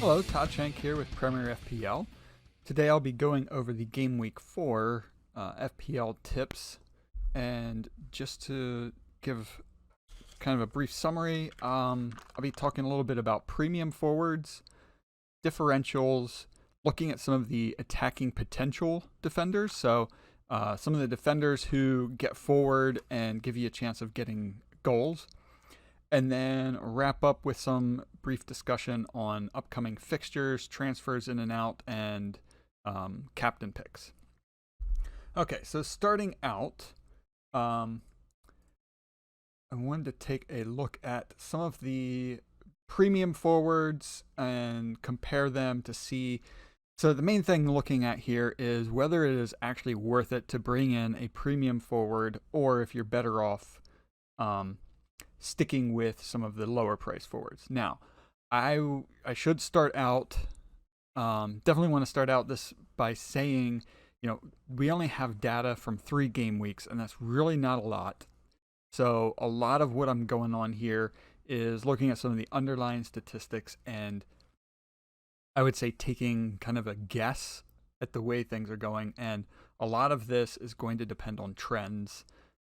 Hello, Todd Shank here with Premier FPL. Today I'll be going over the Gameweek 4 FPL tips, and just to give kind of a brief summary, I'll be talking a little bit about premium forwards, differentials, looking at some of the attacking potential defenders, so some of the defenders who get forward and give you a chance of getting goals, and then wrap up with some brief discussion on upcoming fixtures, transfers in and out, and captain picks. Okay, so starting out, I wanted to take a look at some of the premium forwards and compare them to see. So the main thing looking at here is whether it is actually worth it to bring in a premium forward, or if you're better off sticking with some of the lower price forwards. Now, I should start out, definitely want to start out this by saying, we only have data from 3 game weeks, and that's really not a lot. So a lot of what I'm going on here is looking at some of the underlying statistics, and I would say taking kind of a guess at the way things are going. And a lot of this is going to depend on trends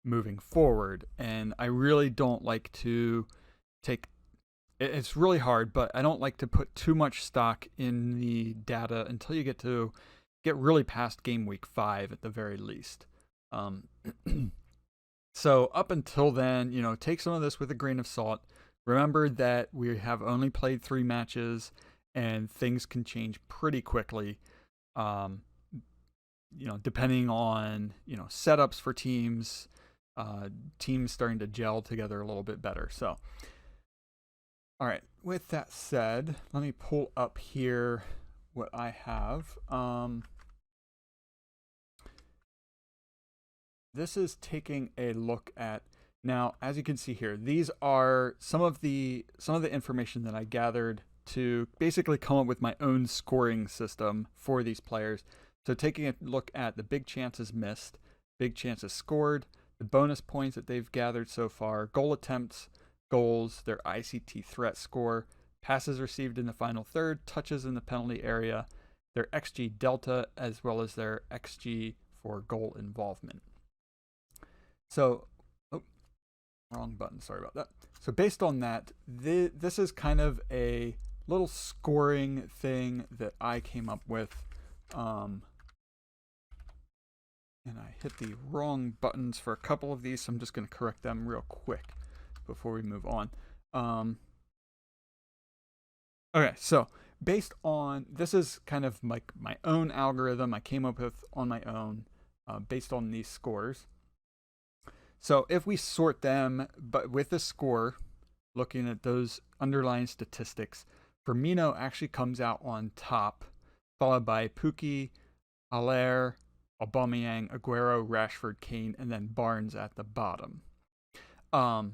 moving forward. And I really don't like to it's really hard, but I don't like to put too much stock in the data until you get really past game week 5 at the very least. So up until then, take some of this with a grain of salt. Remember that we have only played 3 matches and things can change pretty quickly. Depending on, setups for teams, teams starting to gel together a little bit better. So, all right, with that said, let me pull up here what I have. This is taking a look at, now, as you can see here, these are some of the information that I gathered to basically come up with my own scoring system for these players. So taking a look at the big chances missed, big chances scored, the bonus points that they've gathered so far, goal attempts, goals, their ICT threat score, passes received in the final third, touches in the penalty area, their XG delta, as well as their XG for goal involvement. So, wrong button, sorry about that. So based on that, this is kind of a little scoring thing that I came up with. And I hit the wrong buttons for a couple of these, so I'm just going to correct them real quick before we move on. Okay, so based on, this is kind of like my own algorithm I came up with on my own based on these scores. So if we sort them, but with the score, looking at those underlying statistics, Firmino actually comes out on top, followed by Pukki, Haller, Aubameyang, Aguero, Rashford, Kane, and then Barnes at the bottom. Now,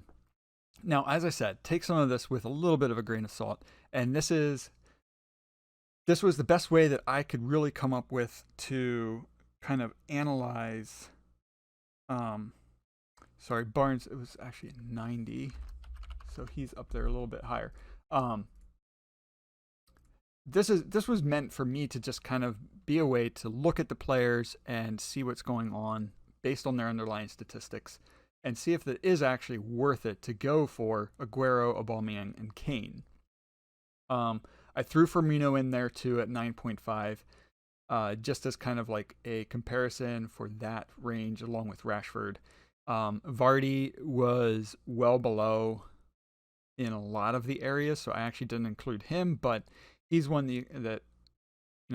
as I said, take some of this with a little bit of a grain of salt, and this was the best way that I could really come up with to kind of analyze. Sorry, Barnes, it was actually 90, so he's up there a little bit higher. This was meant for me to just kind of be a way to look at the players and see what's going on based on their underlying statistics, and see if it is actually worth it to go for Aguero, Aubameyang, and Kane. I threw Firmino in there too at 9.5, just as kind of like a comparison for that range along with Rashford. Vardy was well below in a lot of the areas, so I actually didn't include him, but he's one that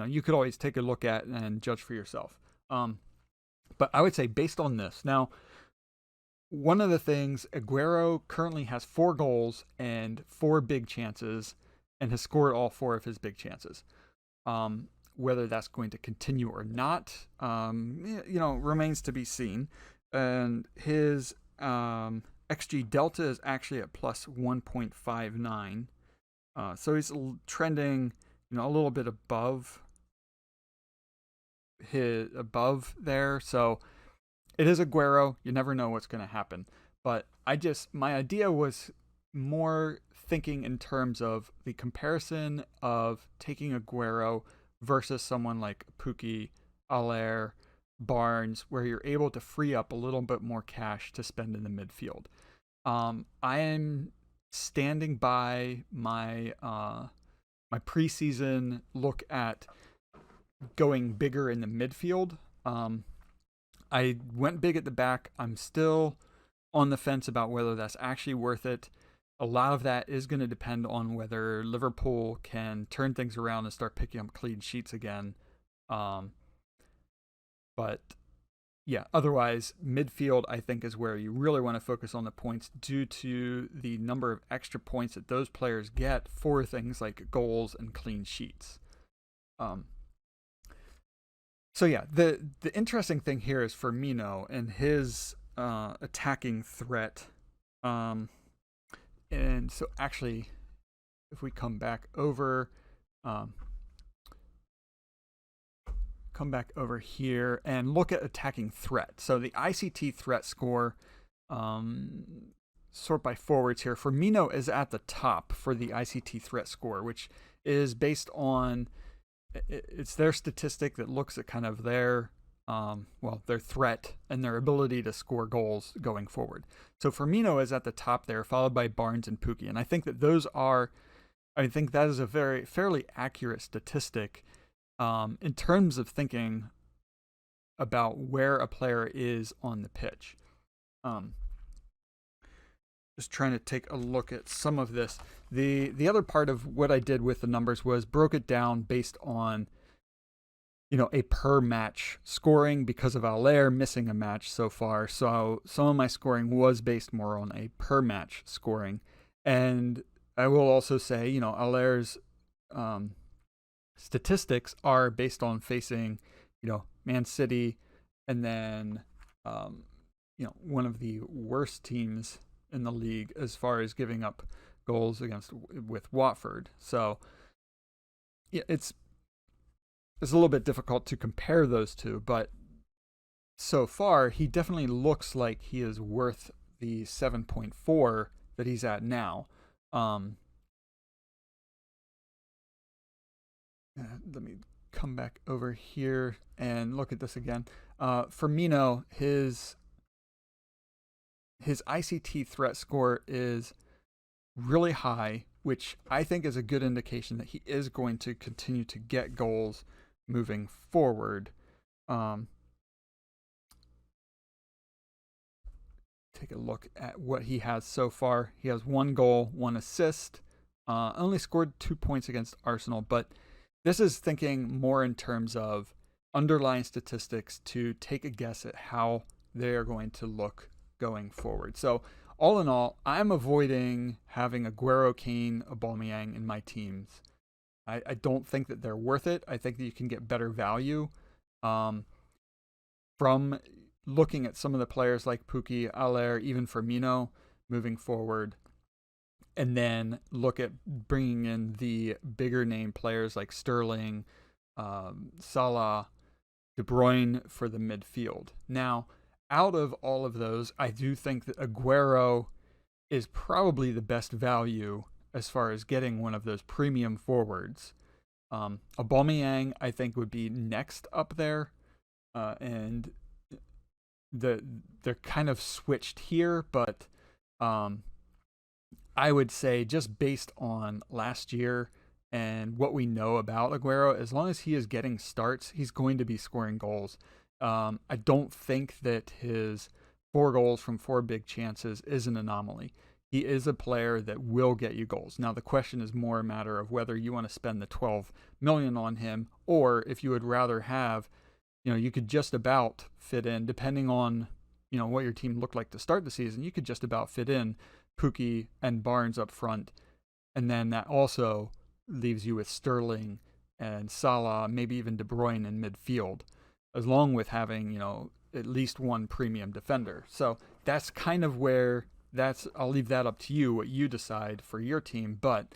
you could always take a look at and judge for yourself. But I would say based on this, now, one of the things, Aguero currently has 4 goals and 4 big chances, and has scored all 4 of his big chances. Whether that's going to continue or not, remains to be seen. And his XG delta is actually at plus 1.59. So he's trending, a little bit above there. So it is Aguero. You never know what's going to happen. But my idea was more thinking in terms of the comparison of taking Aguero versus someone like Pukki, Aller, Barnes, where you're able to free up a little bit more cash to spend in the midfield. I am standing by my my preseason look at going bigger in the midfield. I went big at the back. I'm still on the fence about whether that's actually worth it. A lot of that is going to depend on whether Liverpool can turn things around and start picking up clean sheets again. But yeah, otherwise, midfield, I think, is where you really want to focus on the points due to the number of extra points that those players get for things like goals and clean sheets. So yeah, the interesting thing here is Firmino and his attacking threat. And so actually, if we come back over here and look at attacking threat. So the ICT threat score, sort by forwards here. Firmino is at the top for the ICT threat score, which is based on, it's their statistic that looks at kind of their their threat and their ability to score goals going forward. So Firmino is at the top there, followed by Barnes and Pukki. And I think that that is a fairly accurate statistic in terms of thinking about where a player is on the pitch. Just trying to take a look at some of this. The other part of what I did with the numbers was broke it down based on a per match scoring because of Aller missing a match so far. So some of my scoring was based more on a per match scoring. And I will also say, Aller's statistics are based on facing, Man City and then, one of the worst teams in the league as far as giving up goals with Watford. So yeah, it's a little bit difficult to compare those two, but so far he definitely looks like he is worth the 7.4 that he's at now. Let me come back over here and look at this again. Firmino, his ICT threat score is really high, which I think is a good indication that he is going to continue to get goals moving forward. Take a look at what he has so far. He has 1 goal, 1 assist, only scored 2 points against Arsenal, but this is thinking more in terms of underlying statistics to take a guess at how they are going to look going forward. So all in all, I'm avoiding having Aguero, Kane, Aubameyang in my teams. I don't think that they're worth it. I think that you can get better value from looking at some of the players like Pukki, Aller, even Firmino moving forward, and then look at bringing in the bigger name players like Sterling, Salah, De Bruyne for the midfield. Now, out of all of those, I do think that Aguero is probably the best value as far as getting one of those premium forwards. Aubameyang, I think, would be next up there, and they're kind of switched here, but I would say just based on last year and what we know about Aguero, as long as he is getting starts, he's going to be scoring goals. I don't think that his 4 goals from 4 big chances is an anomaly. He is a player that will get you goals. Now, the question is more a matter of whether you want to spend the 12 million on him, or if you would rather have, you could just about fit in, depending on, what your team looked like to start the season, you could just about fit in Pukki and Barnes up front. And then that also leaves you with Sterling and Salah, maybe even De Bruyne in midfield, along with having, at least 1 premium defender. So that's kind of where I'll leave that up to you, what you decide for your team. But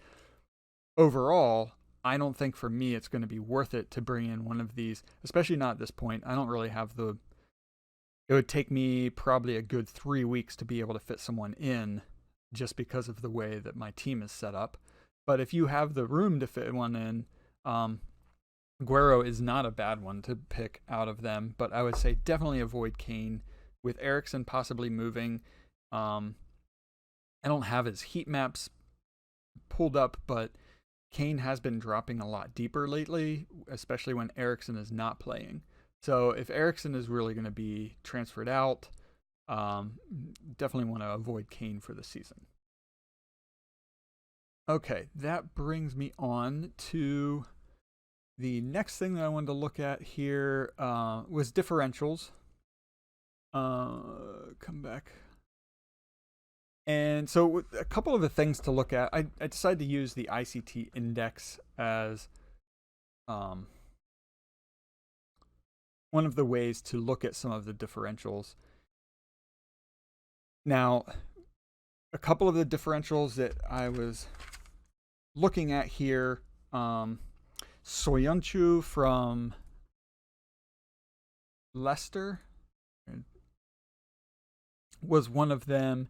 overall, I don't think for me it's going to be worth it to bring in one of these, especially not at this point. I don't really have it would take me probably a good 3 weeks to be able to fit someone in just because of the way that my team is set up. But if you have the room to fit one in, Aguero is not a bad one to pick out of them. But I would say definitely avoid Kane. With Eriksen possibly moving, I don't have his heat maps pulled up, but Kane has been dropping a lot deeper lately, especially when Eriksen is not playing. So if Eriksen is really going to be transferred out, definitely want to avoid Kane for the season. Okay, that brings me on to the next thing that I wanted to look at here was differentials. Come back. And so a couple of the things to look at, I decided to use the ICT index as one of the ways to look at some of the differentials. Now, a couple of the differentials that I was looking at here, Soyuncu from Leicester was one of them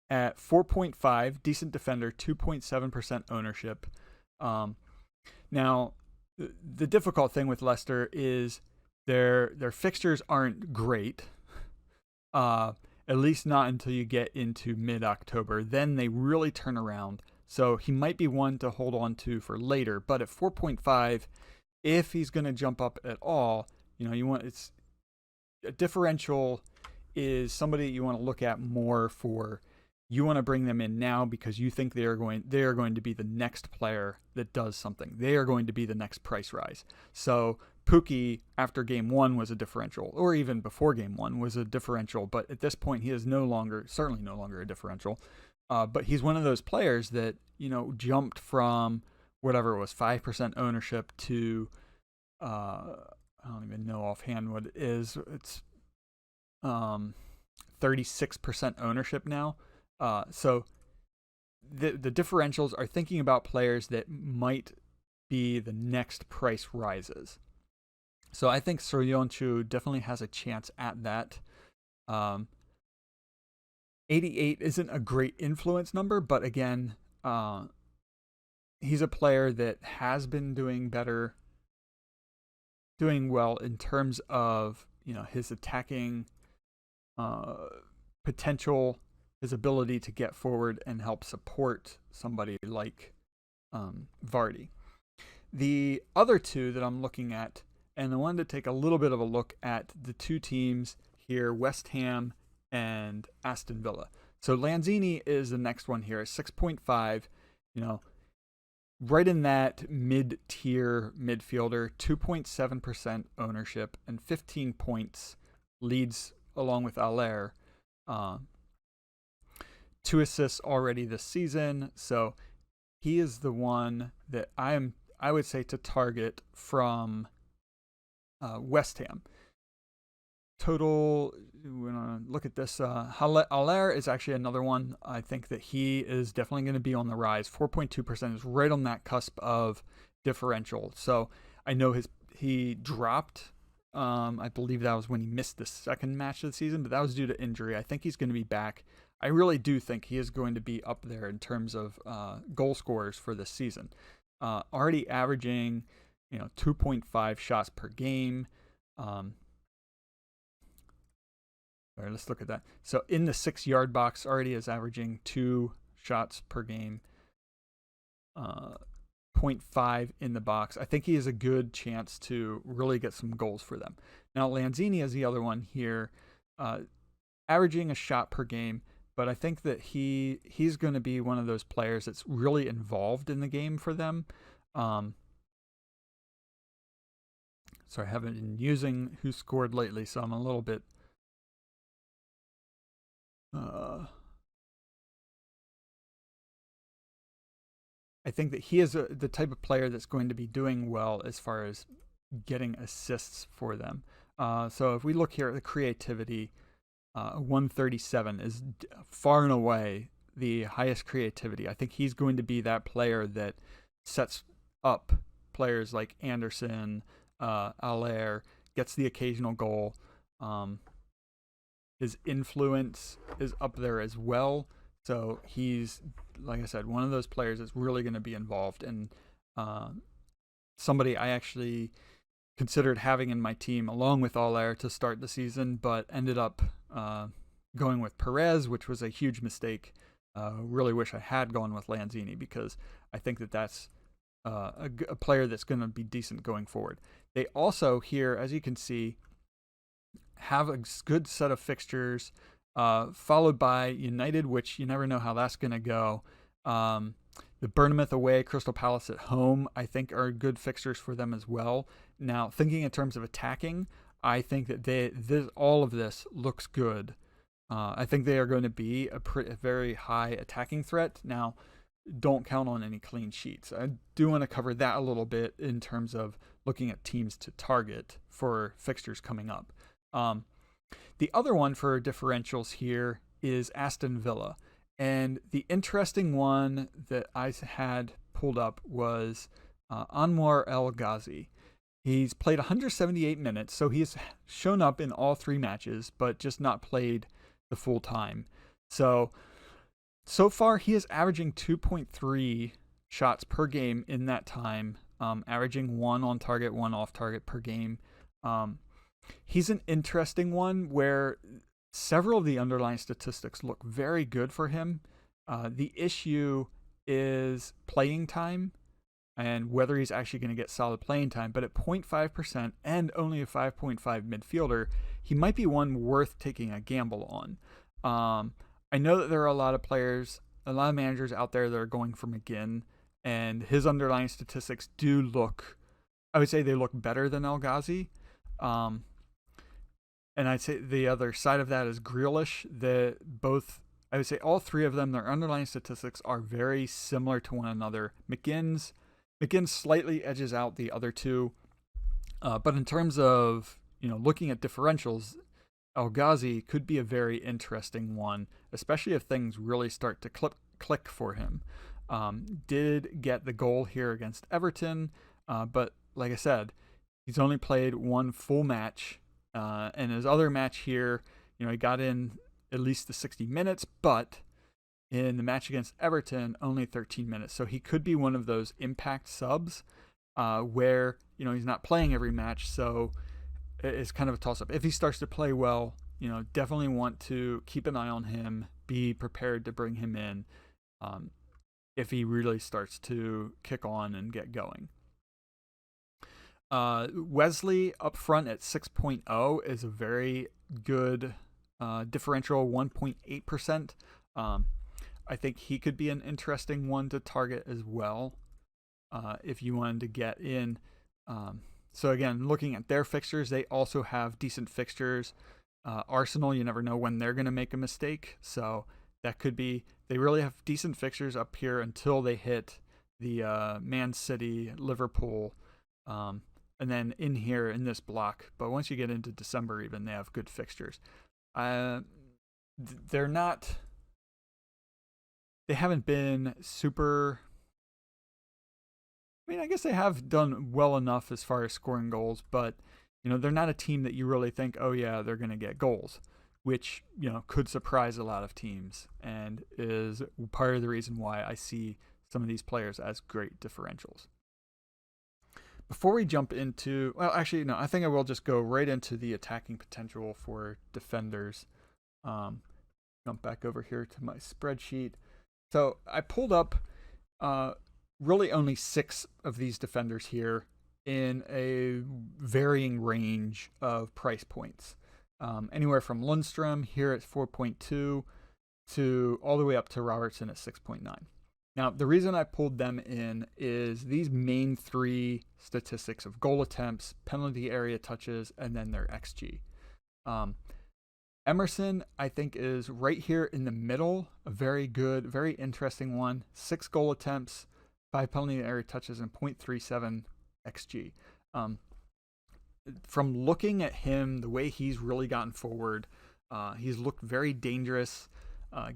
at 4.5, decent defender, 2.7% ownership. Now, the difficult thing with Leicester is their fixtures aren't great. At least not until you get into mid-October. Then they really turn around. So he might be one to hold on to for later. But at 4.5, if he's going to jump up at all, it's a differential is somebody you want to look at more for. You want to bring them in now because you think they are going to be the next player that does something. They are going to be the next price rise. So Pukki after game 1 was a differential, or even before game 1 was a differential. But at this point, he is certainly no longer a differential. But he's one of those players that, jumped from whatever it was, 5% ownership to, I don't even know offhand what it is. It's 36% ownership now. So the differentials are thinking about players that might be the next price rises. So I think Soyuncu definitely has a chance at that. 88 isn't a great influence number, but again, he's a player that has been doing well in terms of his attacking potential, his ability to get forward and help support somebody like Vardy. The other two that I'm looking at, and I wanted to take a little bit of a look at the two teams here, West Ham and Aston Villa. So Lanzini is the next one here, 6.5, right in that mid-tier midfielder, 2.7% ownership and 15 points, leads along with Aller. 2 assists already this season, so he is the one that I would say to target from West Ham. Total, we're going to look at this. Aller is actually another one. I think that he is definitely going to be on the rise. 4.2% is right on that cusp of differential. So I know he dropped. I believe that was when he missed the second match of the season, but that was due to injury. I think he's going to be back. I really do think he is going to be up there in terms of goal scorers for this season. Already averaging, 2.5 shots per game. All right, let's look at that. So in the 6-yard box, already is averaging 2 shots per game. 0.5 in the box. I think he has a good chance to really get some goals for them. Now, Lanzini is the other one here, averaging a shot per game, but I think that he's going to be one of those players that's really involved in the game for them. Sorry, I haven't been using who scored lately, so I'm a little bit I think that he is the type of player that's going to be doing well as far as getting assists for them. So if we look here at the creativity, 137 is far and away the highest creativity. I think he's going to be that player that sets up players like Anderson, Aller, gets the occasional goal. His influence is up there as well. So he's, like I said, one of those players that's really going to be involved, and somebody I actually considered having in my team along with Allaire to start the season, but ended up going with Perez, which was a huge mistake. Really wish I had gone with Lanzini, because I think that that's a player that's going to be decent going forward. They also here, as you can see, have a good set of fixtures, followed by United, which you never know how that's going to go. The Bournemouth away, Crystal Palace at home, I think are good fixtures for them as well. Now, thinking in terms of attacking, I think that all of this looks good. I think they are going to be a very high attacking threat. Now, don't count on any clean sheets. I do want to cover that a little bit in terms of looking at teams to target for fixtures coming up. The other one for differentials here is Aston Villa. And the interesting one that I had pulled up was Anwar El Ghazi. He's played 178 minutes, so he's shown up in all 3 matches, but just not played the full time. So far he is averaging 2.3 shots per game in that time, averaging 1 on target, 1 off target per game. He's an interesting one where several of the underlying statistics look very good for him. The issue is playing time and whether he's actually going to get solid playing time. But at 0.5% and only a 5.5 midfielder, he might be one worth taking a gamble on. I know that there are a lot of players, a lot of managers out there that are going for McGinn, and his underlying statistics do look, I would say they look better than El Ghazi. And I'd say the other side of that is Grealish. I would say all 3 of them, their underlying statistics are very similar to one another. McGinn slightly edges out the other 2. But in terms of, looking at differentials, El Ghazi could be a very interesting one, especially if things really start to click for him. Did get the goal here against Everton, but like I said, he's only played 1 full match. And his other match here, he got in at least the 60 minutes, but in the match against Everton, only 13 minutes. So he could be one of those impact subs where, he's not playing every match. So it's kind of a toss-up. If he starts to play well, definitely want to keep an eye on him, be prepared to bring him in if he really starts to kick on and get going. Wesley up front at 6.0 is a very good differential, 1.8%. I think he could be an interesting one to target as well if you wanted to get in. So again, looking at their fixtures, they also have decent fixtures. Arsenal, you never know when they're going to make a mistake. So that could be, they really have decent fixtures up here until they hit the Man City, Liverpool, and then in here in this block. But once you get into December even, they have good fixtures. They're not, they haven't been super, I mean, I guess they have done well enough as far as scoring goals, but, they're not a team that you really think, oh yeah, they're going to get goals, which, could surprise a lot of teams and is part of the reason why I see some of these players as great differentials. Before we jump into, well, actually, no, I think I will just go right into the attacking potential for defenders. Jump back over here to my spreadsheet. So I pulled up really only 6 of these defenders here in a varying range of price points. Anywhere from Lundstrom here at 4.2 to all the way up to Robertson at 6.9. Now, the reason I pulled them in is these main 3 statistics of goal attempts, penalty area touches, and then their XG. Emerson, I think, is right here in the middle, a very good, very interesting one. 6 goal attempts, 5 penalty area touches, and 0.37 XG. From looking at him, the way he's really gotten forward, he's looked very dangerous,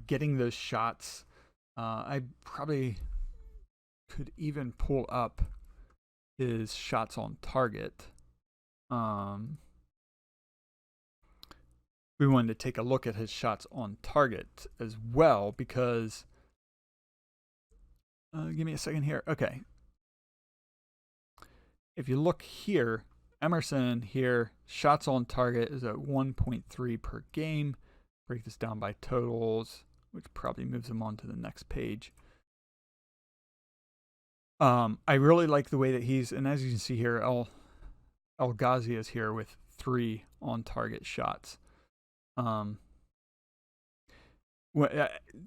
getting those shots. I probably could even pull up his shots on target. we wanted to take a look at his shots on target as well, because give me a second here. Okay. If you look here, Emerson here, shots on target is at 1.3 per game. Break this down by totals, which probably moves him on to the next page. I really like the way that he's, and as you can see here, El Ghazi is here with 3 on target shots.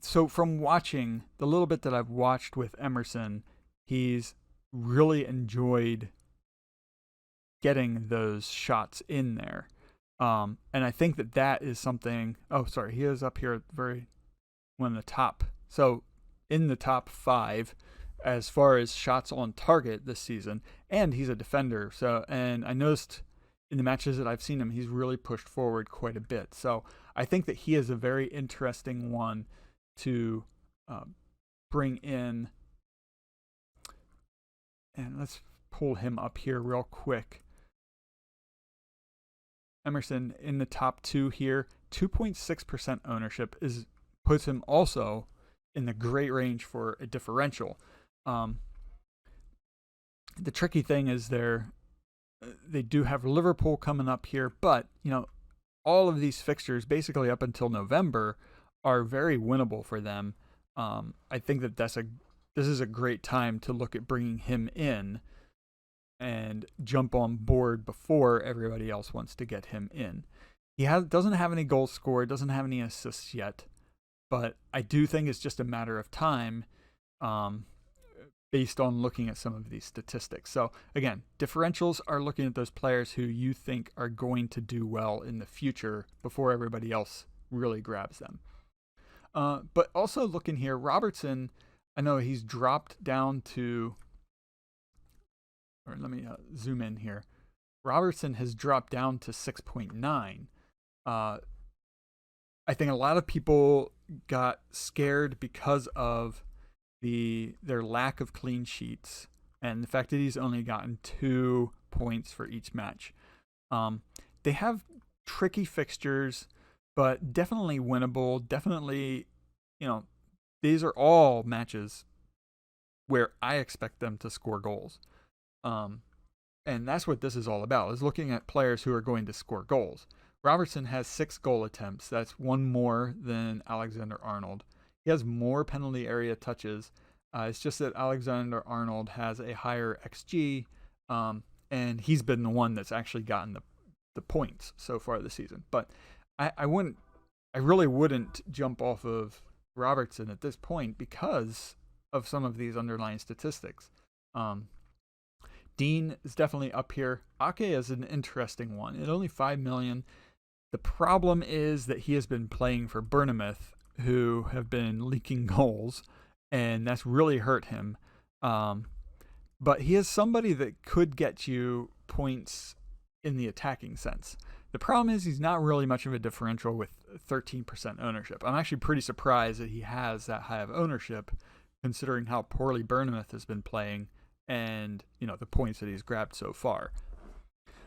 So from watching the little bit that I've watched with Emerson, he's really enjoyed getting those shots in there. And I think that is something. Oh, sorry, he is up here at one of the top. So in the top 5 as far as shots on target this season, and he's a defender. So, and I noticed in the matches that I've seen him, he's really pushed forward quite a bit. So I think that he is a very interesting one to bring in. And let's pull him up here real quick. Emerson in the top 2 here, 2.6% ownership puts him also in the great range for a differential. The tricky thing is they do have Liverpool coming up here, but all of these fixtures basically up until November are very winnable for them. I think that this is a great time to look at bringing him in and jump on board before everybody else wants to get him in. He doesn't have any goals scored, doesn't have any assists yet, but I do think it's just a matter of time based on looking at some of these statistics. So again, differentials are looking at those players who you think are going to do well in the future before everybody else really grabs them. But also looking here, Robertson, I know he's dropped down to, or let me zoom in here. Robertson has dropped down to 6.9. I think a lot of people got scared because of their lack of clean sheets and the fact that he's only gotten 2 points for each match. They have tricky fixtures, but definitely winnable. Definitely, these are all matches where I expect them to score goals. And that's what this is all about, is looking at players who are going to score goals. Robertson has 6 goal attempts. That's 1 more than Alexander-Arnold. He has more penalty area touches. It's just that Alexander-Arnold has a higher XG, and he's been the one that's actually gotten the points so far this season. But I really wouldn't jump off of Robertson at this point because of some of these underlying statistics. Dean is definitely up here. Ake is an interesting one. At only 5 million. The problem is that he has been playing for Bournemouth, who have been leaking goals, and that's really hurt him. But he is somebody that could get you points in the attacking sense. The problem is he's not really much of a differential with 13% ownership. I'm actually pretty surprised that he has that high of ownership, considering how poorly Bournemouth has been playing and the points that he's grabbed so far.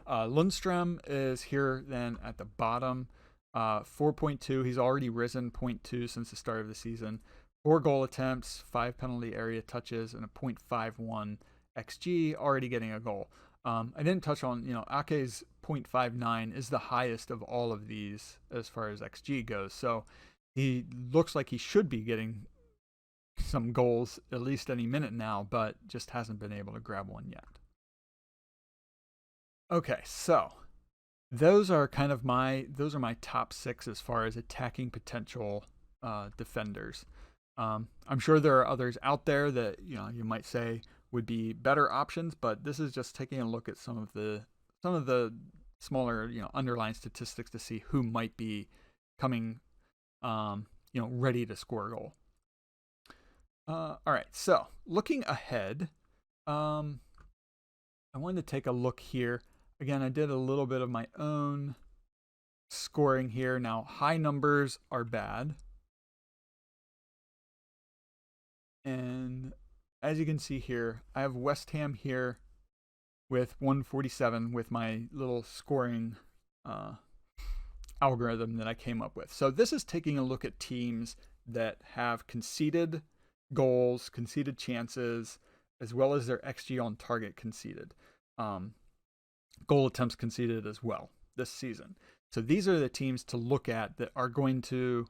Lundstrom is here then at the bottom. 4.2. He's already risen 0.2 since the start of the season. 4 goal attempts, 5 penalty area touches, and a 0.51 XG, already getting a goal. I didn't touch on, Ake's 0.59 is the highest of all of these as far as XG goes. So he looks like he should be getting some goals at least any minute now, but just hasn't been able to grab one yet. Okay, so those are my top 6 as far as attacking potential defenders. I'm sure there are others out there that you might say would be better options, but this is just taking a look at some of the smaller underlying statistics to see who might be coming ready to score a goal. All right, so looking ahead, I wanted to take a look here. Again, I did a little bit of my own scoring here. Now, high numbers are bad. And as you can see here, I have West Ham here with 147 with my little scoring algorithm that I came up with. So this is taking a look at teams that have conceded goals, conceded chances, as well as their XG on target conceded. Goal attempts conceded as well this season. So these are the teams to look at that are going to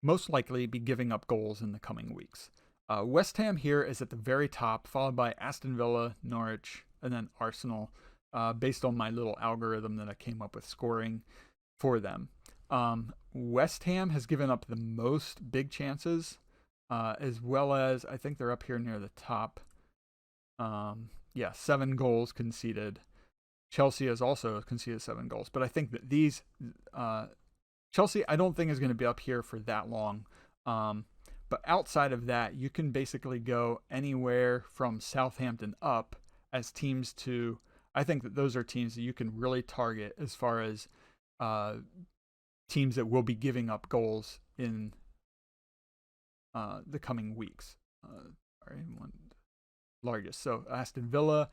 most likely be giving up goals in the coming weeks. West Ham here is at the very top, followed by Aston Villa, Norwich, and then Arsenal, based on my little algorithm that I came up with scoring for them. West Ham has given up the most big chances, as well as I think they're up here near the top. 7 goals conceded. Chelsea has also conceded 7 goals, but I think that these Chelsea I don't think is going to be up here for that long. But outside of that, you can basically go anywhere from Southampton up as teams to. I think that those are teams that you can really target as far as teams that will be giving up goals in the coming weeks. Largest. So Aston Villa,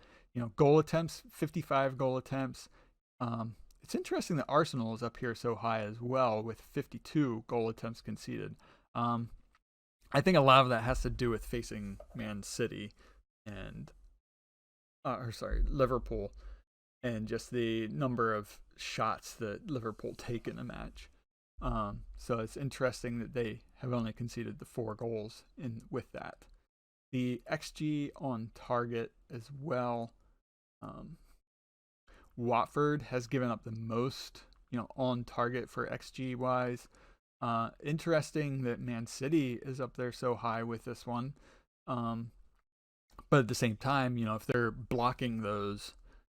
goal attempts, 55 goal attempts. It's interesting that Arsenal is up here so high as well with 52 goal attempts conceded. I think a lot of that has to do with facing Man City and Liverpool, and just the number of shots that Liverpool take in a match. So it's interesting that they have only conceded the 4 goals with that. The XG on target as well. Watford has given up the most, on target for XG wise. Interesting that Man City is up there so high with this one. But at the same time, if they're blocking those,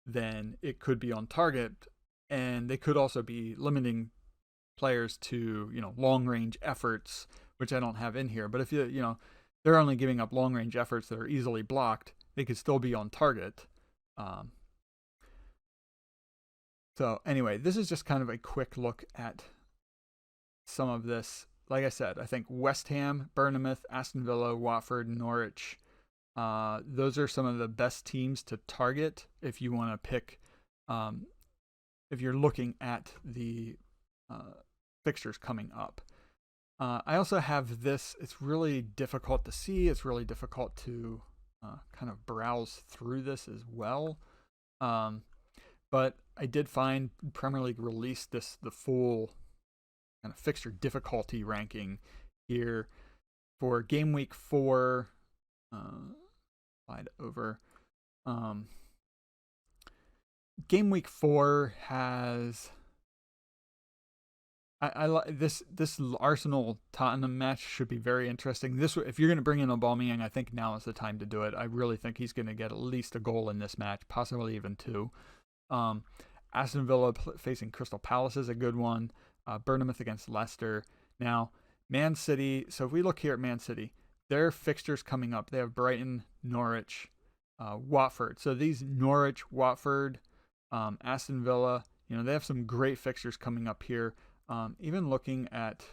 then it could be on target, and they could also be limiting players to, long range efforts, which I don't have in here. But if they're only giving up long range efforts that are easily blocked, they could still be on target. So anyway, this is just kind of a quick look at some of this. Like I said, I think West Ham, Bournemouth, Aston Villa, Watford, Norwich, those are some of the best teams to target if you want to pick, if you're looking at the fixtures coming up. I also have this. It's really difficult to see. It's really difficult to kind of browse through this as well. But I did find Premier League released the full kind of fixture difficulty ranking here for Gameweek 4. Slide over. Gameweek 4 has. I like this Arsenal Tottenham match should be very interesting. If you're going to bring in Aubameyang, I think now is the time to do it. I really think he's going to get at least a goal in this match, possibly even 2. Aston Villa facing Crystal Palace is a good one. Bournemouth against Leicester. Now, Man City. So if we look here at Man City, their fixtures coming up, they have Brighton, Norwich, Watford. So these Norwich, Watford, Aston Villa, they have some great fixtures coming up here. Even looking at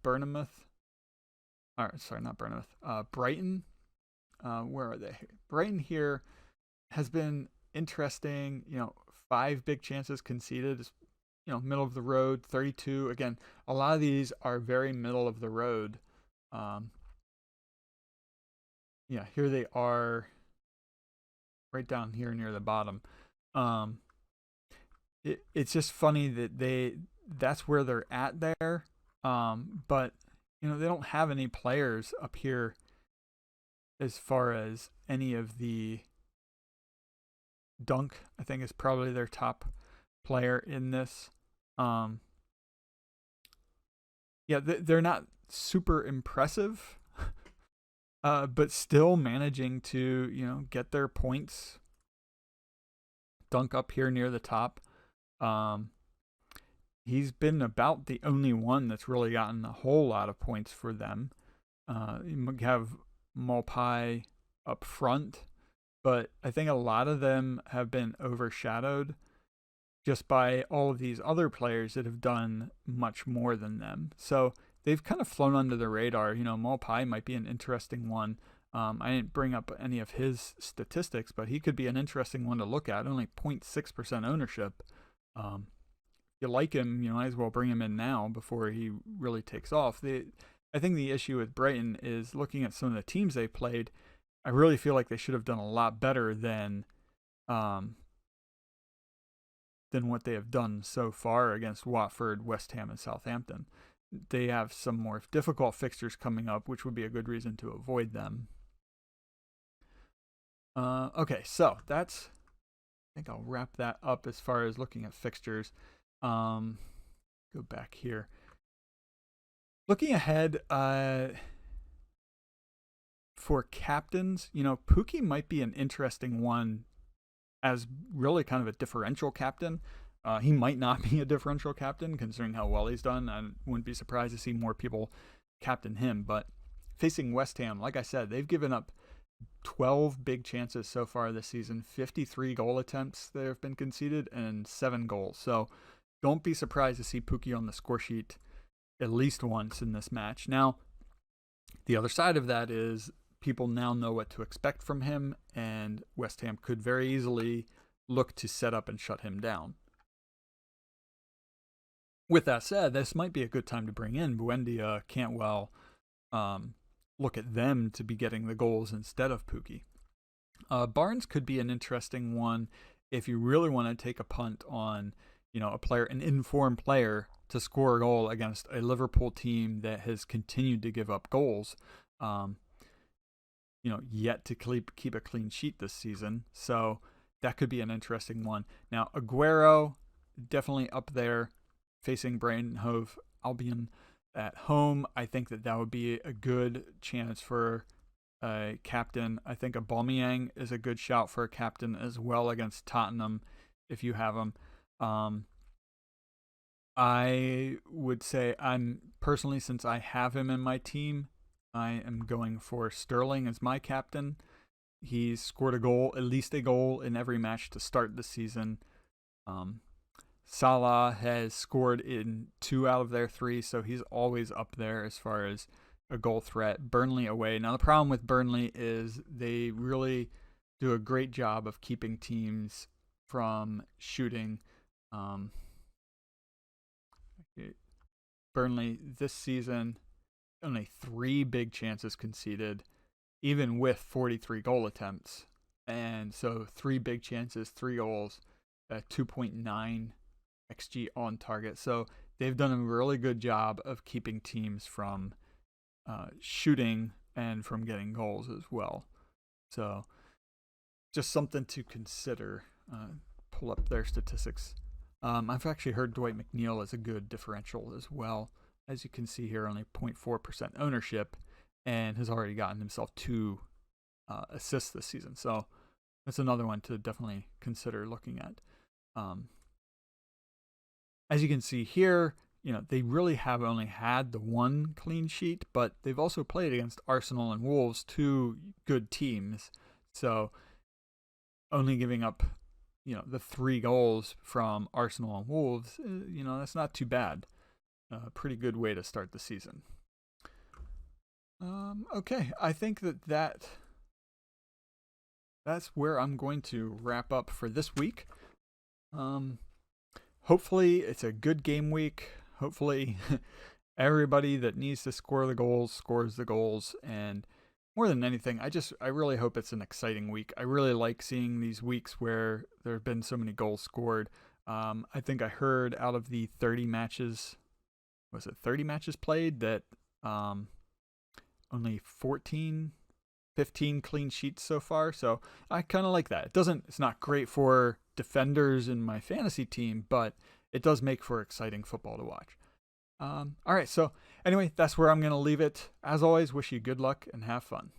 Bournemouth, not Bournemouth, Brighton. Where are they? Brighton here has been interesting. 5 big chances conceded. Middle of the road, 32. Again, a lot of these are very middle of the road. Here they are, right down here near the bottom. It's just funny that that's where they're at there. But they don't have any players up here as far as any of the. Dunk, I think, is probably their top player in this. They're not super impressive, but still managing to, get their points. Dunk up here near the top. He's been about the only one that's really gotten a whole lot of points for them. You have Maupay up front, but I think a lot of them have been overshadowed just by all of these other players that have done much more than them. So they've kind of flown under the radar. Maupay might be an interesting one. I didn't bring up any of his statistics, but he could be an interesting one to look at. Only 0.6% ownership. If you like him, you might as well bring him in now before he really takes off. I think the issue with Brighton is looking at some of the teams they played. I really feel like they should have done a lot better than what they have done so far against Watford, West Ham, and Southampton. They have some more difficult fixtures coming up, which would be a good reason to avoid them. Okay, so I think I'll wrap that up as far as looking at fixtures. Go back here. Looking ahead, for captains, Pookie might be an interesting one as really kind of a differential captain. He might not be a differential captain considering how well he's done. I wouldn't be surprised to see more people captain him. But facing West Ham, like I said, they've given up 12 big chances so far this season, 53 goal attempts that have been conceded, and 7 goals. So don't be surprised to see Pookie on the score sheet at least once in this match. Now, the other side of that is people now know what to expect from him, and West Ham could very easily look to set up and shut him down. With that said, this might be a good time to bring in Buendia, Cantwell, look at them to be getting the goals instead of Pookie. Barnes could be an interesting one if you really want to take a punt on, an informed player to score a goal against a Liverpool team that has continued to give up goals. Yet to keep a clean sheet this season. So that could be an interesting one. Now, Aguero, definitely up there, facing Brighton Hove Albion at home. I think that would be a good chance for a captain. I think Aubameyang is a good shout for a captain as well against Tottenham if you have him. I would say since I have him in my team, I am going for Sterling as my captain. He's scored at least a goal in every match to start the season. Salah has scored in 2 out of their 3, so he's always up there as far as a goal threat. Burnley away. Now, the problem with Burnley is they really do a great job of keeping teams from shooting. Burnley this season, only 3 big chances conceded, even with 43 goal attempts. And so 3 big chances, 3 goals, 2.9 XG on target. So they've done a really good job of keeping teams from shooting and from getting goals as well. So just something to consider. Pull up their statistics. I've actually heard Dwight McNeil is a good differential as well. As you can see here, only 0.4% ownership, and has already gotten himself 2 assists this season. So that's another one to definitely consider looking at. As you can see here, they really have only had the 1 clean sheet, but they've also played against Arsenal and Wolves, 2 good teams. So only giving up, the 3 goals from Arsenal and Wolves, that's not too bad. A pretty good way to start the season. Okay, I think that's where I'm going to wrap up for this week. Hopefully it's a good game week. Hopefully everybody that needs to score the goals scores the goals, and more than anything, I really hope it's an exciting week. I really like seeing these weeks where there have been so many goals scored. I think I heard out of the 30 matches played that only 15 clean sheets so far. So I kind of like that. It's not great for defenders in my fantasy team, but it does make for exciting football to watch. All right. So anyway, that's where I'm going to leave it. As always, wish you good luck and have fun.